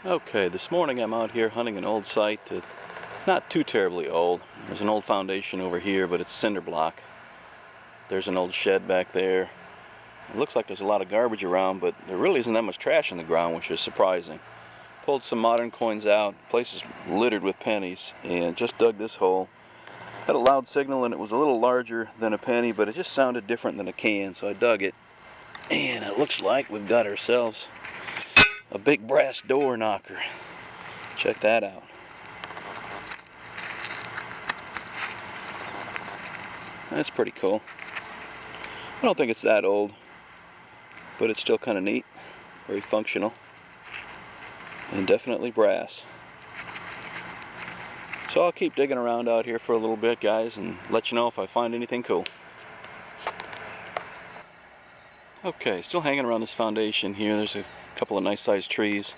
Okay, this morning I'm out here hunting an old site that's not too terribly old. There's an old foundation over here, but it's cinder block. There's an old shed back there. It looks like there's a lot of garbage around, but there really isn't that much trash in the ground, which is surprising. Pulled some modern coins out. The place is littered with pennies, and just dug this hole. Had a loud signal, and it was a little larger than a penny, but it just sounded different than a can, so I dug it. And it looks like we've got ourselves a big brass door knocker. Check that out. That's pretty cool. I don't think it's that old, but it's still kind of neat, very functional, and definitely brass. So I'll keep digging around out here for a little bit, guys, and let you know if I find anything cool. Okay, still hanging around this foundation here. There's a couple of nice sized trees,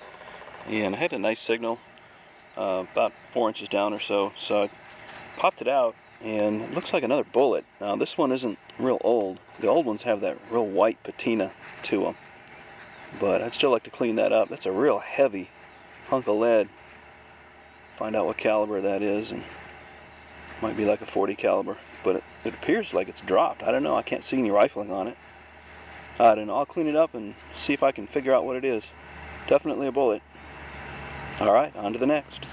and I had a nice signal about 4 inches down or so, so I popped it out, and it looks like another bullet. Now this one isn't real old. The old ones have that real white patina to them, but I'd still like to clean that up. That's a real heavy hunk of lead. Find out what caliber that is, and might be like a .40 caliber, but it appears like it's dropped. I don't know, I can't see any rifling on it. I don't know, I'll clean it up and see if I can figure out what it is. Definitely a bullet. Alright, on to the next.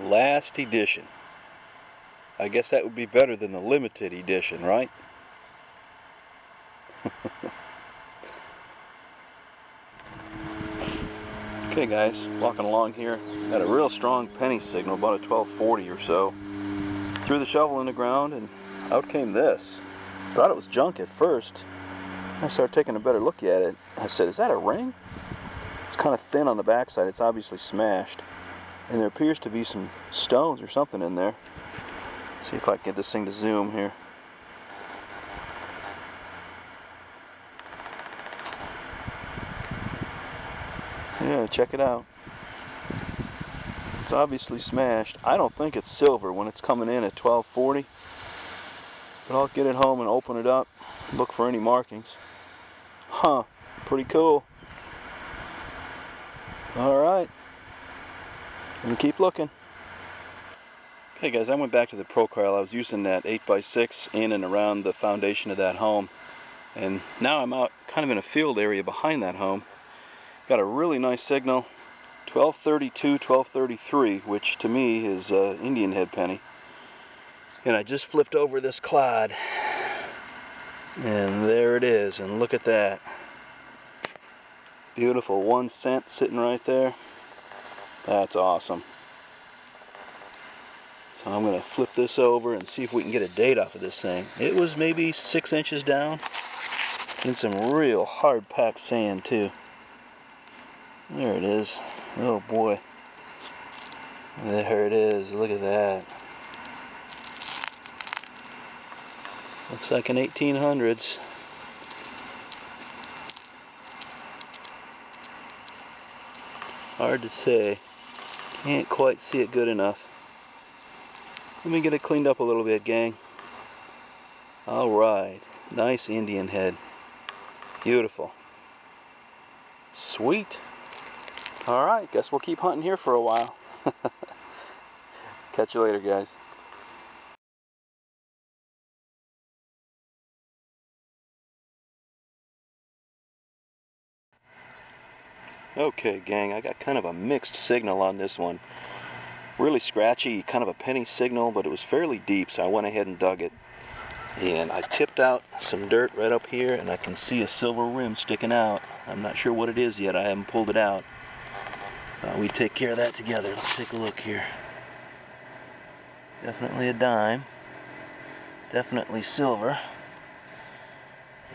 Last edition. I guess that would be better than the limited edition, right? Okay guys, walking along here, got a real strong penny signal, about a 1240 or so. Threw the shovel in the ground and out came this. Thought it was junk at first. I started taking a better look at it. I said, is that a ring? It's kind of thin on the backside, it's obviously smashed. And there appears to be some stones or something in there. See if I can get this thing to zoom here. Yeah, check it out. It's obviously smashed. I don't think it's silver when it's coming in at 1240. But I'll get it home and open it up, look for any markings. Huh, pretty cool. Alright, and keep looking. Okay guys, I went back to the Procrail. I was using that 8x6 in and around the foundation of that home. And now I'm out kind of in a field area behind that home. Got a really nice signal, 1232, 1233, which to me is Indian head penny. And I just flipped over this clod, and there it is, and look at that. Beautiful 1 cent sitting right there. That's awesome. So I'm going to flip this over and see if we can get a date off of this thing. It was maybe 6 inches down, in some real hard-packed sand too. There it is. Oh boy. There it is. Look at that. Looks like an 1800s. Hard to say. Can't quite see it good enough. Let me get it cleaned up a little bit, gang. Alright. Nice Indian head. Beautiful. Sweet. Alright, guess we'll keep hunting here for a while. Catch you later, guys. Okay, gang, I got kind of a mixed signal on this one. Really scratchy, kind of a penny signal, but it was fairly deep, so I went ahead and dug it. And I tipped out some dirt right up here, and I can see a silver rim sticking out. I'm not sure what it is yet, I haven't pulled it out. We take care of that together. Let's take a look here. Definitely a dime. Definitely silver.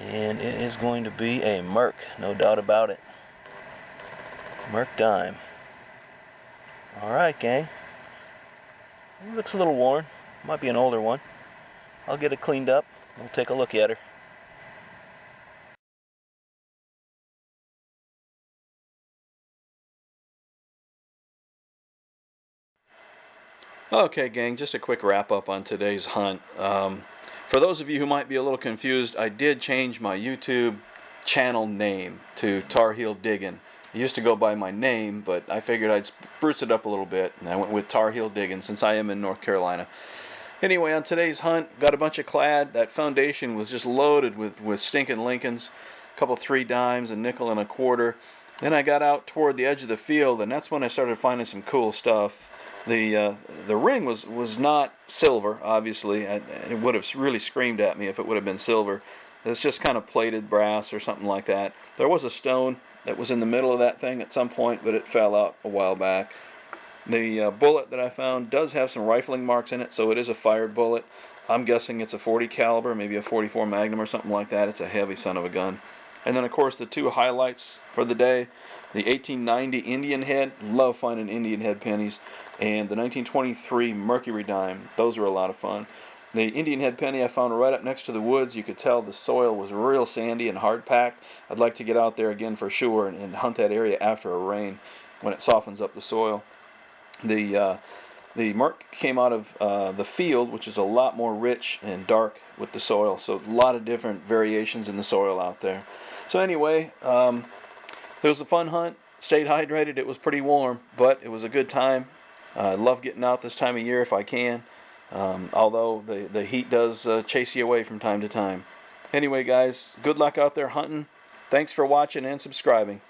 And it is going to be a Merc, no doubt about it. Merc dime. Alright, gang. It looks a little worn. Might be an older one. I'll get it cleaned up. We'll take a look at her. Okay, gang, just a quick wrap up on today's hunt. For those of you who might be a little confused, I did change my YouTube channel name to Tar Heel Diggin'. It used to go by my name, but I figured I'd spruce it up a little bit, and I went with Tar Heel Digging since I am in North Carolina. Anyway, on today's hunt, got a bunch of clad. That foundation was just loaded with stinking Lincolns, a couple 3 dimes, a nickel and a quarter. Then I got out toward the edge of the field, and that's when I started finding some cool stuff. The ring was not silver, obviously. It would have really screamed at me if it would have been silver. It's just kind of plated brass or something like that. There was a stone that was in the middle of that thing at some point, but it fell out a while back. The bullet that I found does have some rifling marks in it, so it is a fired bullet. I'm guessing it's a 40 caliber, maybe a 44 Magnum or something like that. It's a heavy son of a gun. And then, of course, the 2 highlights for the day: the 1890 Indian head. Love finding Indian head pennies. And the 1923 Mercury dime. Those are a lot of fun. The Indian head penny I found right up next to the woods. You could tell the soil was real sandy and hard packed. I'd like to get out there again for sure and hunt that area after a rain when it softens up the soil. The Merc came out of the field, which is a lot more rich and dark with the soil. So a lot of different variations in the soil out there. So anyway, it was a fun hunt. Stayed hydrated. It was pretty warm, but it was a good time. I love getting out this time of year if I can. Although the heat does chase you away from time to time. Anyway, guys, good luck out there hunting. Thanks for watching and subscribing.